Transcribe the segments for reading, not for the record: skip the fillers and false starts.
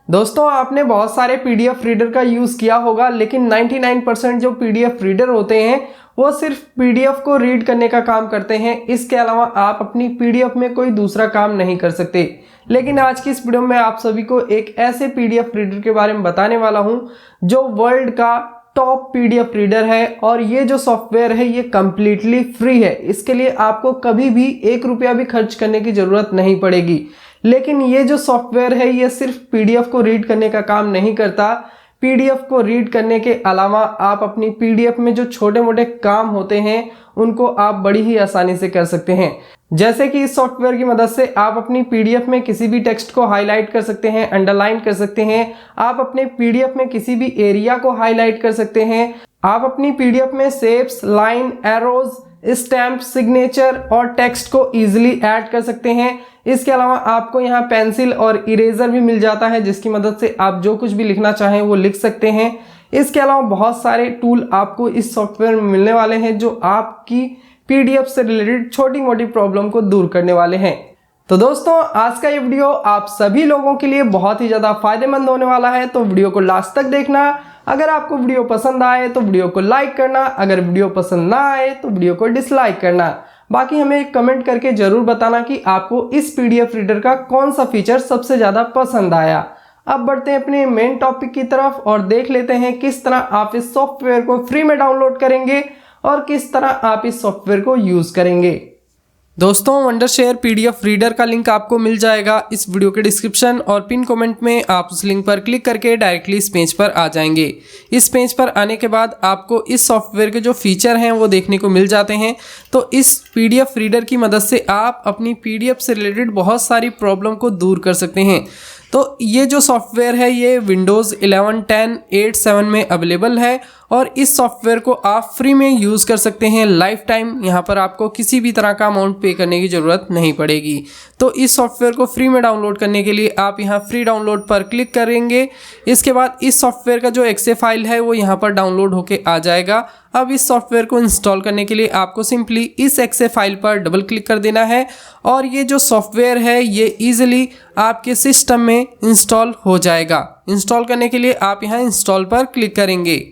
दोस्तों आपने बहुत सारे पीडीएफ रीडर का यूज़ किया होगा, लेकिन 99% जो पीडीएफ रीडर होते हैं वो सिर्फ पीडीएफ को रीड करने का काम करते हैं। इसके अलावा आप अपनी पीडीएफ में कोई दूसरा काम नहीं कर सकते। लेकिन आज की इस वीडियो में आप सभी को एक ऐसे पीडीएफ रीडर के बारे में बताने वाला हूं जो वर्ल्ड का टॉप पीडीएफ रीडर है, और ये जो सॉफ्टवेयर है ये कम्प्लीटली फ्री है। इसके लिए आपको कभी भी 1 रुपया भी खर्च करने की ज़रूरत नहीं पड़ेगी। लेकिन ये जो सॉफ्टवेयर है ये सिर्फ पीडीएफ को रीड करने का काम नहीं करता। पीडीएफ को रीड करने के अलावा आप अपनी पीडीएफ में जो छोटे मोटे काम होते हैं उनको आप बड़ी ही आसानी से कर सकते हैं। जैसे कि इस सॉफ्टवेयर की मदद से आप अपनी पीडीएफ में किसी भी टेक्स्ट को हाईलाइट कर सकते हैं, अंडरलाइन कर सकते हैं। आप अपने पीडीएफ में किसी भी एरिया को हाईलाइट कर सकते हैं। आप अपनी पीडीएफ में shapes, line, arrows, stamp, signature और टेक्स्ट को इजीली ऐड कर सकते हैं। इसके अलावा आपको यहाँ पेंसिल और इरेजर भी मिल जाता है, जिसकी मदद से आप जो कुछ भी लिखना चाहें वो लिख सकते हैं। इसके अलावा बहुत सारे टूल आपको इस सॉफ्टवेयर में मिलने वाले हैं जो आपकी पीडीएफ से रिलेटेड छोटी मोटी प्रॉब्लम को दूर करने वाले हैं। तो दोस्तों आज का ये वीडियो आप सभी लोगों के लिए बहुत ही ज़्यादा फायदेमंद होने वाला है, तो वीडियो को लास्ट तक देखना। अगर आपको वीडियो पसंद आए तो वीडियो को लाइक करना, अगर वीडियो पसंद ना आए तो वीडियो को डिसलाइक करना। बाकी हमें एक कमेंट करके ज़रूर बताना कि आपको इस पीडीएफ रीडर का कौन सा फीचर सबसे ज़्यादा पसंद आया। अब बढ़ते हैं अपने मेन टॉपिक की तरफ और देख लेते हैं किस तरह आप इस सॉफ्टवेयर को फ्री में डाउनलोड करेंगे और किस तरह आप इस सॉफ्टवेयर को यूज़ करेंगे। दोस्तों वंडरशेयर पीडीएफ रीडर का लिंक आपको मिल जाएगा इस वीडियो के डिस्क्रिप्शन और पिन कमेंट में। आप उस लिंक पर क्लिक करके डायरेक्टली इस पेज पर आ जाएंगे। इस पेज पर आने के बाद आपको इस सॉफ्टवेयर के जो फीचर हैं वो देखने को मिल जाते हैं। तो इस पीडीएफ रीडर की मदद से आप अपनी पीडीएफ से रिलेटेड बहुत सारी प्रॉब्लम को दूर कर सकते हैं। तो ये जो सॉफ्टवेयर है ये विंडोज़ 11, 10, 8, 7 में अवेलेबल है और इस सॉफ्टवेयर को आप फ्री में यूज़ कर सकते हैं लाइफ टाइम। यहाँ पर आपको किसी भी तरह का अमाउंट पे करने की ज़रूरत नहीं पड़ेगी। तो इस सॉफ्टवेयर को फ्री में डाउनलोड करने के लिए आप यहाँ फ्री डाउनलोड पर क्लिक करेंगे। इसके बाद इस सॉफ्टवेयर का जो एक्से फाइल है वो यहाँ पर डाउनलोड होके आ जाएगा। अब इस सॉफ्टवेयर को इंस्टॉल करने के लिए आपको सिंपली इस एक्से फाइल पर डबल क्लिक कर देना है और ये जो सॉफ्टवेयर है ये ईजिली आपके सिस्टम में इंस्टॉल हो जाएगा। इंस्टॉल करने के लिए आप यहाँ इंस्टॉल पर क्लिक करेंगे।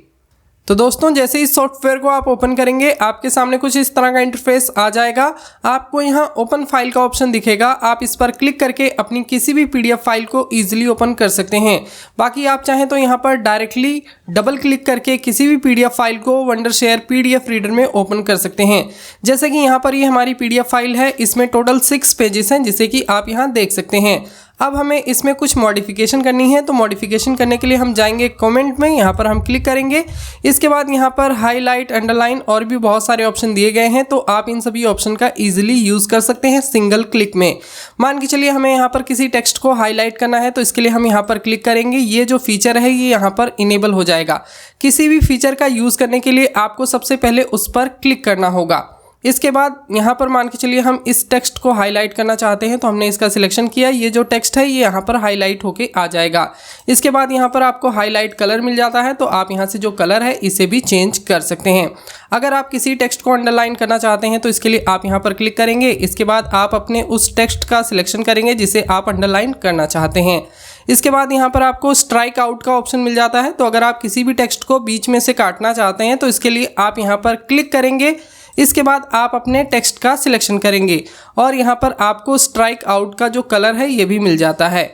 तो दोस्तों जैसे इस सॉफ्टवेयर को आप ओपन करेंगे आपके सामने कुछ इस तरह का इंटरफेस आ जाएगा। आपको यहाँ ओपन फाइल का ऑप्शन दिखेगा, आप इस पर क्लिक करके अपनी किसी भी पीडीएफ फाइल को इजीली ओपन कर सकते हैं। बाकी आप चाहें तो यहाँ पर डायरेक्टली डबल क्लिक करके किसी भी पीडीएफ फाइल को वंडरशेयर पीडीएफ रीडर में ओपन कर सकते हैं। जैसे कि यहाँ पर ये हमारी पीडीएफ फाइल है, इसमें टोटल 6 पेजेस हैं जिसे कि आप यहाँ देख सकते हैं। अब हमें इसमें कुछ मॉडिफिकेशन करनी है, तो मॉडिफिकेशन करने के लिए हम जाएंगे कमेंट में, यहाँ पर हम क्लिक करेंगे। इसके बाद यहाँ पर हाईलाइट, अंडरलाइन और भी बहुत सारे ऑप्शन दिए गए हैं, तो आप इन सभी ऑप्शन का इजीली यूज़ कर सकते हैं सिंगल क्लिक में। मान के चलिए हमें यहाँ पर किसी टेक्स्ट को हाईलाइट करना है, तो इसके लिए हम यहाँ पर क्लिक करेंगे। ये जो फीचर है ये यहाँ पर इनेबल हो जाएगा। किसी भी फीचर का यूज़ करने के लिए आपको सबसे पहले उस पर क्लिक करना होगा। इसके बाद यहाँ पर मान के चलिए हम इस टेक्स्ट को हाईलाइट करना चाहते हैं, तो हमने इसका सिलेक्शन किया। ये जो टेक्स्ट है ये यहाँ पर हाईलाइट होके आ जाएगा। इसके बाद यहाँ पर आपको हाईलाइट कलर मिल जाता है, तो आप यहाँ से जो कलर है इसे भी चेंज कर सकते हैं। अगर आप किसी टेक्स्ट को अंडरलाइन करना चाहते हैं तो इसके लिए आप यहाँ पर क्लिक करेंगे। इसके बाद आप अपने उस टेक्स्ट का सिलेक्शन करेंगे जिसे आप अंडरलाइन करना चाहते हैं। इसके बाद यहाँ पर आपको स्ट्राइक आउट का ऑप्शन मिल जाता है, तो अगर आप किसी भी टेक्स्ट को बीच में से काटना चाहते हैं तो इसके लिए आप यहाँ पर क्लिक करेंगे। इसके बाद आप अपने टेक्स्ट का सिलेक्शन करेंगे और यहाँ पर आपको स्ट्राइक आउट का जो कलर है ये भी मिल जाता है।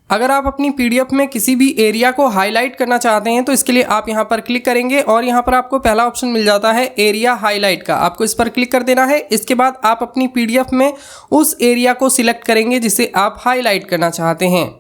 अगर आप अपनी पीडीएफ में किसी भी एरिया को हाईलाइट करना चाहते हैं तो इसके लिए आप यहाँ पर क्लिक करेंगे और यहाँ पर आपको पहला ऑप्शन मिल जाता है एरिया हाईलाइट का। आपको इस पर क्लिक कर देना है। इसके बाद आप अपनी पीडीएफ में उस एरिया को सिलेक्ट करेंगे जिसे आप हाईलाइट करना चाहते हैं।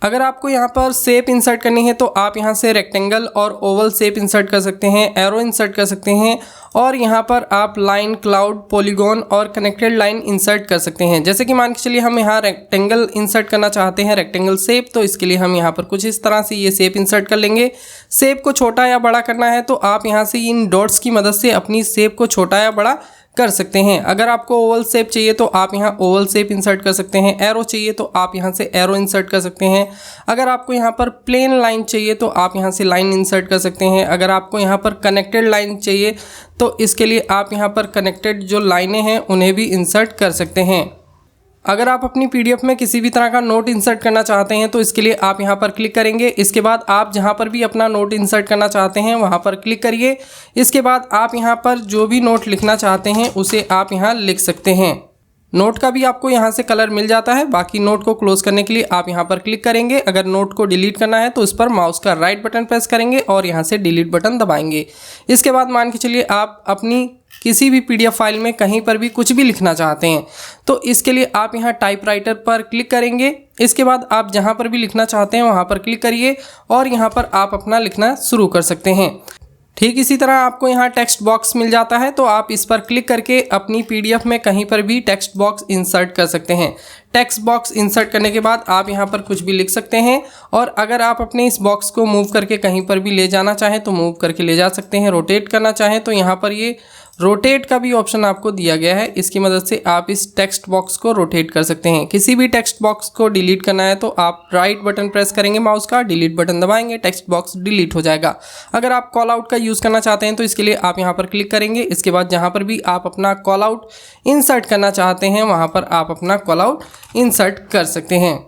अगर आपको यहाँ पर शेप इंसर्ट करनी है तो आप यहाँ से रेक्टेंगल और ओवल शेप इंसर्ट कर सकते हैं, एरो इंसर्ट कर सकते हैं और यहाँ पर आप लाइन, क्लाउड, पॉलीगॉन और कनेक्टेड लाइन इंसर्ट कर सकते हैं। जैसे कि मान के चलिए हम यहाँ रेक्टेंगल इंसर्ट करना चाहते हैं, रेक्टेंगल शेप, तो इसके लिए हम यहाँ पर कुछ इस तरह से ये शेप इंसर्ट कर लेंगे। शेप को छोटा या बड़ा करना है तो आप यहाँ से इन डॉट्स की मदद से अपनी शेप को छोटा या बड़ा कर सकते हैं। अगर आपको ओवल शेप चाहिए तो आप यहाँ ओवल शेप इंसर्ट कर सकते हैं। एरो चाहिए तो आप यहाँ से एरो इंसर्ट कर सकते हैं। अगर आपको यहाँ पर प्लेन लाइन चाहिए तो आप यहाँ से लाइन इंसर्ट कर सकते हैं। अगर आपको यहाँ पर कनेक्टेड लाइन चाहिए तो इसके लिए आप यहाँ पर कनेक्टेड जो लाइनें हैं उन्हें भी इंसर्ट कर सकते हैं। अगर आप अपनी पीडीएफ में किसी भी तरह का नोट इंसर्ट करना चाहते हैं तो इसके लिए आप यहाँ पर क्लिक करेंगे। इसके बाद आप जहाँ पर भी अपना नोट इंसर्ट करना चाहते हैं वहाँ पर क्लिक करिए। इसके बाद आप यहाँ पर जो भी नोट लिखना चाहते हैं उसे आप यहाँ लिख सकते हैं। नोट का भी आपको यहाँ से कलर मिल जाता है। बाकी नोट को क्लोज करने के लिए आप यहाँ पर क्लिक करेंगे। अगर नोट को डिलीट करना है तो इस पर माउस का राइट बटन प्रेस करेंगे और यहाँ से डिलीट बटन दबाएंगे। इसके बाद मान के चलिए आप अपनी किसी भी पीडीएफ फाइल में कहीं पर भी कुछ भी लिखना चाहते हैं तो इसके लिए आप यहाँ टाइपराइटर पर क्लिक करेंगे। इसके बाद आप जहाँ पर भी लिखना चाहते हैं वहाँ पर क्लिक करिए और यहाँ पर आप अपना लिखना शुरू कर सकते हैं। ठीक इसी तरह आपको यहाँ टेक्स्ट बॉक्स मिल जाता है तो आप इस पर क्लिक करके अपनी पीडीएफ में कहीं पर भी टेक्स्ट बॉक्स इंसर्ट कर सकते हैं। टेक्स्ट बॉक्स इंसर्ट करने के बाद आप यहाँ पर कुछ भी लिख सकते हैं और अगर आप अपने इस बॉक्स को मूव करके कहीं पर भी ले जाना चाहें तो मूव करके ले जा सकते हैं। रोटेट करना चाहें तो यहाँ पर ये रोटेट का भी ऑप्शन आपको दिया गया है। इसकी मदद से आप इस टेक्स्ट बॉक्स को रोटेट कर सकते हैं। किसी भी टेक्स्ट बॉक्स को डिलीट करना है तो आप राइट बटन प्रेस करेंगे माउस का, डिलीट बटन दबाएंगे, टेक्स्ट बॉक्स डिलीट हो जाएगा। अगर आप कॉल आउट का यूज़ करना चाहते हैं तो इसके लिए आप यहाँ पर क्लिक करेंगे। इसके बाद जहाँ पर भी आप अपना कॉल आउट इंसर्ट करना चाहते हैं वहाँ पर आप अपना कॉल आउट इंसर्ट कर सकते हैं।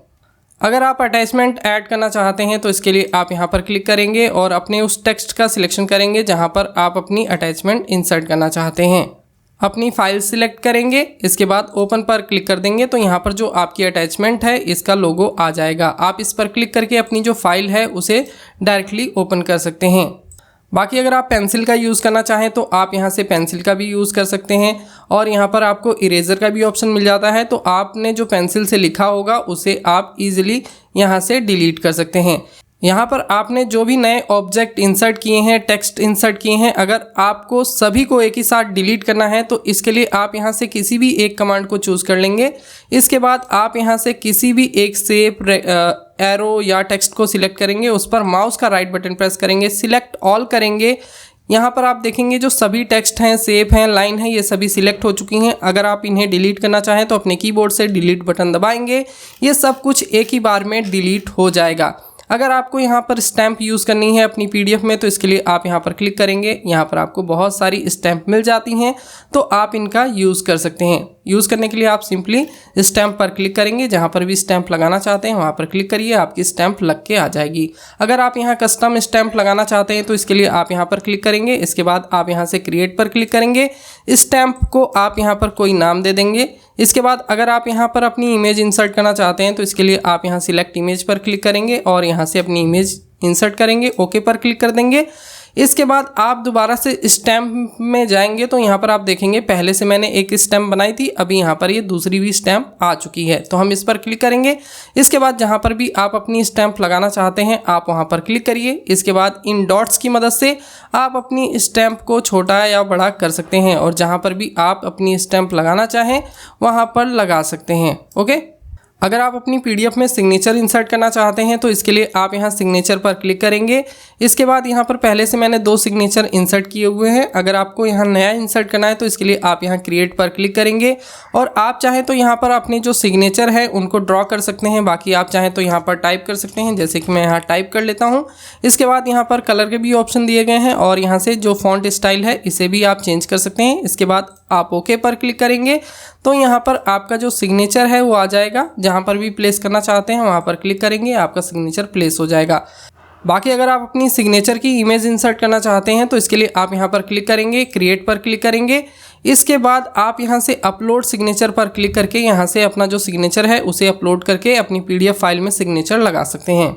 अगर आप अटैचमेंट ऐड करना चाहते हैं तो इसके लिए आप यहाँ पर क्लिक करेंगे और अपने उस टेक्स्ट का सिलेक्शन करेंगे जहाँ पर आप अपनी अटैचमेंट इंसर्ट करना चाहते हैं। अपनी फाइल सिलेक्ट करेंगे। इसके बाद ओपन पर क्लिक कर देंगे तो यहाँ पर जो आपकी अटैचमेंट है इसका लोगो आ जाएगा। आप इस पर क्लिक करके अपनी जो फाइल है उसे डायरेक्टली ओपन कर सकते हैं। बाकी अगर आप पेंसिल का यूज़ करना चाहें तो आप यहाँ से पेंसिल का भी यूज़ कर सकते हैं और यहाँ पर आपको इरेज़र का भी ऑप्शन मिल जाता है तो आपने जो पेंसिल से लिखा होगा उसे आप इजीली यहाँ से डिलीट कर सकते हैं। यहाँ पर आपने जो भी नए ऑब्जेक्ट इंसर्ट किए हैं, टेक्स्ट इंसर्ट किए हैं, अगर आपको सभी को एक ही साथ डिलीट करना है तो इसके लिए आप यहाँ से किसी भी एक कमांड को चूज़ कर लेंगे। इसके बाद आप यहाँ से किसी भी एक शेप, एरो या टेक्स्ट को सिलेक्ट करेंगे, उस पर माउस का राइट बटन प्रेस करेंगे, सिलेक्ट ऑल करेंगे। यहाँ पर आप देखेंगे जो सभी टेक्स्ट हैं, शेप हैं, लाइन है, ये सभी सिलेक्ट हो चुकी हैं। अगर आप इन्हें डिलीट करना चाहें तो अपने कीबोर्ड से डिलीट बटन दबाएंगे। ये सब कुछ एक ही बार में डिलीट हो जाएगा। अगर आपको यहाँ पर स्टैम्प यूज़ करनी है अपनी पीडीएफ में तो इसके लिए आप यहाँ पर क्लिक करेंगे। यहाँ पर आपको बहुत सारी स्टैम्प मिल जाती हैं तो आप इनका यूज़ कर सकते हैं। यूज़ करने के लिए आप सिंपली स्टैम्प पर क्लिक करेंगे। जहाँ पर भी स्टैम्प लगाना चाहते हैं वहाँ पर क्लिक करिए, आपकी स्टैम्प लग के आ जाएगी। अगर आप यहाँ कस्टम स्टैम्प लगाना चाहते हैं तो इसके लिए आप यहाँ पर क्लिक करेंगे। इसके बाद आप यहाँ से क्रिएट पर क्लिक करेंगे। स्टैम्प को आप यहाँ पर कोई नाम दे देंगे। इसके बाद अगर आप यहाँ पर अपनी इमेज इंसर्ट करना चाहते हैं तो इसके लिए आप यहाँ सिलेक्ट इमेज पर क्लिक करेंगे और यहाँ से अपनी इमेज इंसर्ट करेंगे, ओके पर क्लिक कर देंगे। इसके बाद आप दोबारा से स्टैम्प में जाएंगे तो यहाँ पर आप देखेंगे पहले से मैंने एक स्टैम्प बनाई थी, अभी यहाँ पर ये दूसरी भी स्टैम्प आ चुकी है तो हम इस पर क्लिक करेंगे। इसके बाद जहाँ पर भी आप अपनी स्टैम्प लगाना चाहते हैं आप वहाँ पर क्लिक करिए। इसके बाद इन डॉट्स की मदद से आप अपनी स्टैम्प को छोटा या बड़ा कर सकते हैं और जहाँ पर भी आप अपनी स्टैम्प लगाना चाहें वहाँ पर लगा सकते हैं। ओके, अगर आप अपनी पीडीएफ में सिग्नेचर इंसर्ट करना चाहते हैं तो इसके लिए आप यहाँ सिग्नेचर पर क्लिक करेंगे। इसके बाद यहाँ पर पहले से मैंने 2 सिग्नेचर इंसर्ट किए हुए हैं। अगर आपको यहाँ नया इंसर्ट करना है तो इसके लिए आप यहाँ क्रिएट पर क्लिक करेंगे और आप चाहें तो यहाँ पर अपने जो सिग्नेचर है उनको ड्रॉ कर सकते हैं। बाकी आप चाहें तो यहाँ पर टाइप कर सकते हैं, जैसे कि मैं यहाँ टाइप कर लेता हूँ। इसके बाद यहाँ पर कलर के भी ऑप्शन दिए गए हैं और यहाँ से जो फॉन्ट स्टाइल है इसे भी आप चेंज कर सकते हैं। इसके बाद आप ओके पर क्लिक करेंगे तो यहाँ पर आपका जो सिग्नेचर है वो आ जाएगा। जहाँ पर भी प्लेस करना चाहते हैं वहाँ पर क्लिक करेंगे, आपका सिग्नेचर प्लेस हो जाएगा। बाकी अगर आप अपनी सिग्नेचर की इमेज इंसर्ट करना चाहते हैं तो इसके लिए आप यहाँ पर क्लिक करेंगे, क्रिएट पर क्लिक करेंगे। इसके बाद आप यहाँ से अपलोड सिग्नेचर पर क्लिक करके यहाँ से अपना जो सिग्नेचर है उसे अपलोड करके अपनी पीडीएफ फाइल में सिग्नेचर लगा सकते हैं।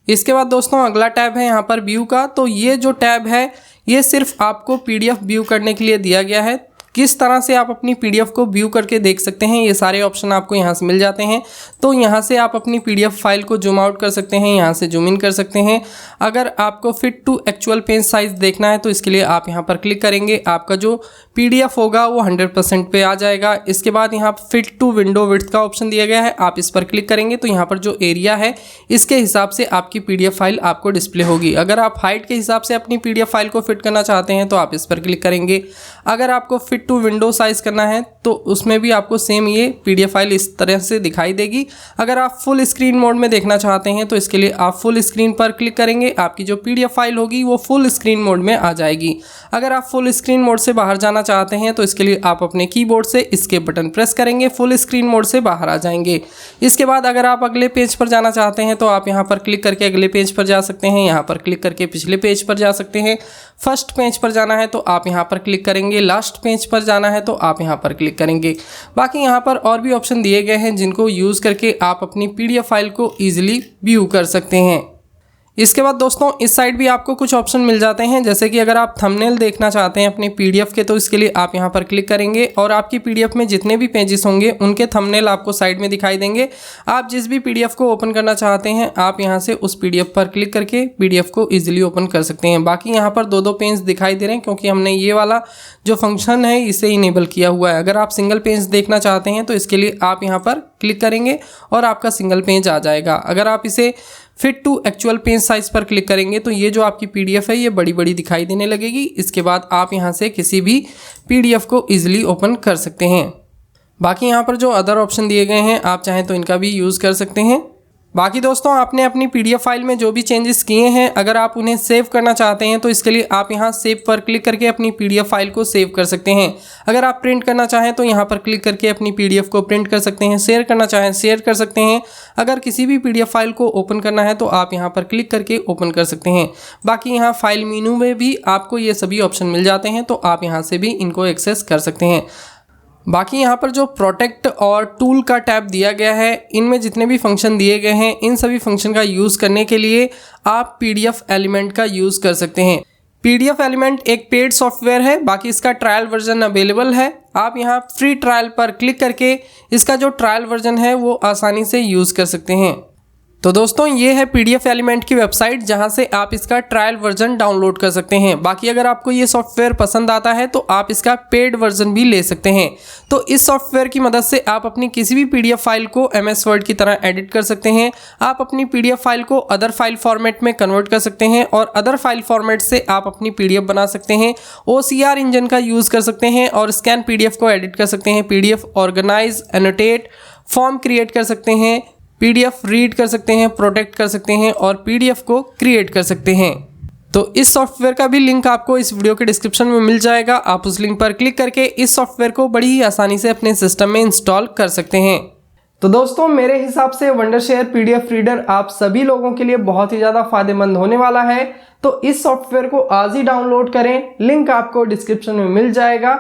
इसके बाद दोस्तों अगला टैब है यहाँ पर व्यू का। तो ये जो टैब है ये सिर्फ आपको पीडीएफ व्यू करने के लिए दिया गया है। किस तरह से आप अपनी पीडीएफ को व्यू करके देख सकते हैं ये सारे ऑप्शन आपको यहाँ से मिल जाते हैं। तो यहाँ से आप अपनी पीडीएफ फाइल को जूम आउट कर सकते हैं, यहाँ से जूम इन कर सकते हैं। अगर आपको fit to actual page size देखना है तो इसके लिए आप यहाँ पर क्लिक करेंगे। आपका जो पीडीएफ होगा वो 100% पे आ जाएगा। इसके बाद यहाँ फिट टू विंडो विड्थ का ऑप्शन दिया गया है, आप इस पर क्लिक करेंगे तो यहाँ पर जो एरिया है इसके हिसाब से आपकी पीडीएफ फाइल आपको डिस्प्ले होगी। अगर आप हाइट के हिसाब से अपनी पीडीएफ फाइल को फिट करना चाहते हैं तो आप इस पर क्लिक करेंगे। अगर आपको fit fit to window size करना है तो उसमें भी आपको सेम ये PDF फाइल इस तरह से दिखाई देगी। अगर आप फुल स्क्रीन मोड में देखना चाहते हैं तो इसके लिए आप फुल स्क्रीन पर क्लिक करेंगे, आपकी जो PDF फाइल होगी वो फुल स्क्रीन मोड में आ जाएगी। अगर आप फुल स्क्रीन मोड से बाहर जाना चाहते हैं तो इसके लिए आप अपने कीबोर्ड से एस्केप बटन प्रेस करेंगे, फुल स्क्रीन मोड से बाहर आ जाएंगे। इसके बाद अगर आप अगले पेज पर जाना चाहते हैं तो आप यहाँ पर क्लिक करके अगले पेज पर जा सकते हैं, यहाँ पर क्लिक करके पिछले पेज पर जा सकते हैं। फर्स्ट पेज पर जाना है तो आप यहाँ पर क्लिक करेंगे, लास्ट पेज पर जाना है तो आप यहाँ पर क्लिक करेंगे। बाकी यहाँ पर और भी ऑप्शन दिए गए हैं जिनको यूज़ करके आप अपनी PDF फाइल को ईजिली व्यू कर सकते हैं। इसके बाद दोस्तों इस साइड भी आपको कुछ ऑप्शन मिल जाते हैं, जैसे कि अगर आप थंबनेल देखना चाहते हैं अपनी PDF के तो इसके लिए आप यहाँ पर क्लिक करेंगे और आपकी PDF में जितने भी पेजेस होंगे उनके थंबनेल आपको साइड में दिखाई देंगे। आप जिस भी PDF को ओपन करना चाहते हैं आप यहाँ से उस PDF पर क्लिक करके PDF को ईजिली ओपन कर सकते हैं। बाकी यहाँ पर दो पेज दिखाई दे रहे हैं क्योंकि हमने ये वाला जो फंक्शन है इसे इनेबल किया हुआ है। अगर आप सिंगल पेज देखना चाहते हैं तो इसके लिए आप यहाँ पर क्लिक करेंगे और आपका सिंगल पेज आ जाएगा। अगर आप इसे fit to actual page size पर क्लिक करेंगे तो ये जो आपकी PDF है ये बड़ी बड़ी दिखाई देने लगेगी। इसके बाद आप यहाँ से किसी भी PDF को ईजिली ओपन कर सकते हैं। बाकी यहाँ पर जो अदर ऑप्शन दिए गए हैं आप चाहें तो इनका भी यूज़ कर सकते हैं। बाकी दोस्तों आपने अपनी PDF फाइल में जो भी चेंजेस किए हैं अगर आप उन्हें सेव करना चाहते हैं तो इसके लिए आप यहाँ सेव पर क्लिक करके अपनी PDF फाइल को सेव कर सकते हैं। अगर आप प्रिंट करना चाहें तो यहाँ पर क्लिक करके अपनी PDF को प्रिंट कर सकते हैं, शेयर करना चाहें शेयर कर सकते हैं। अगर किसी भी PDF फाइल को ओपन करना है तो आप यहाँ पर क्लिक करके ओपन कर सकते हैं। बाकी यहाँ फाइल मेनू में भी आपको ये सभी ऑप्शन मिल जाते हैं तो आप यहाँ से भी इनको एक्सेस कर सकते हैं। बाकी यहाँ पर जो प्रोटेक्ट और टूल का टैब दिया गया है इनमें जितने भी फंक्शन दिए गए हैं इन सभी फंक्शन का यूज़ करने के लिए आप PDF एलिमेंट का यूज़ कर सकते हैं। PDF एलिमेंट एक पेड सॉफ्टवेयर है, बाकी इसका ट्रायल वर्जन अवेलेबल है। आप यहाँ फ्री ट्रायल पर क्लिक करके इसका जो ट्रायल वर्जन है वो आसानी से यूज़ कर सकते हैं। तो दोस्तों ये है PDF एलिमेंट की वेबसाइट जहां से आप इसका ट्रायल वर्जन डाउनलोड कर सकते हैं। बाकी अगर आपको ये सॉफ्टवेयर पसंद आता है तो आप इसका पेड वर्जन भी ले सकते हैं। तो इस सॉफ्टवेयर की मदद से आप अपनी किसी भी PDF फाइल को MS वर्ड की तरह एडिट कर सकते हैं। आप अपनी PDF फाइल को अदर फाइल फॉर्मेट में कन्वर्ट कर सकते हैं और अदर फाइल फॉर्मेट से आप अपनी PDF बना सकते हैं। OCR इंजन का यूज़ कर सकते हैं और स्कैन PDF को एडिट कर सकते हैं। PDF organise, annotate, form create कर सकते हैं, PDF रीड कर सकते हैं, प्रोटेक्ट कर सकते हैं और PDF को क्रिएट कर सकते हैं। तो इस सॉफ्टवेयर का भी लिंक आपको इस वीडियो के डिस्क्रिप्शन में मिल जाएगा। आप उस लिंक पर क्लिक करके इस सॉफ्टवेयर को बड़ी ही आसानी से अपने सिस्टम में इंस्टॉल कर सकते हैं। तो दोस्तों मेरे हिसाब से वंडरशेयर PDF रीडर आप सभी लोगों के लिए बहुत ही ज़्यादा फायदेमंद होने वाला है। तो इस सॉफ्टवेयर को आज ही डाउनलोड करें, लिंक आपको डिस्क्रिप्शन में मिल जाएगा।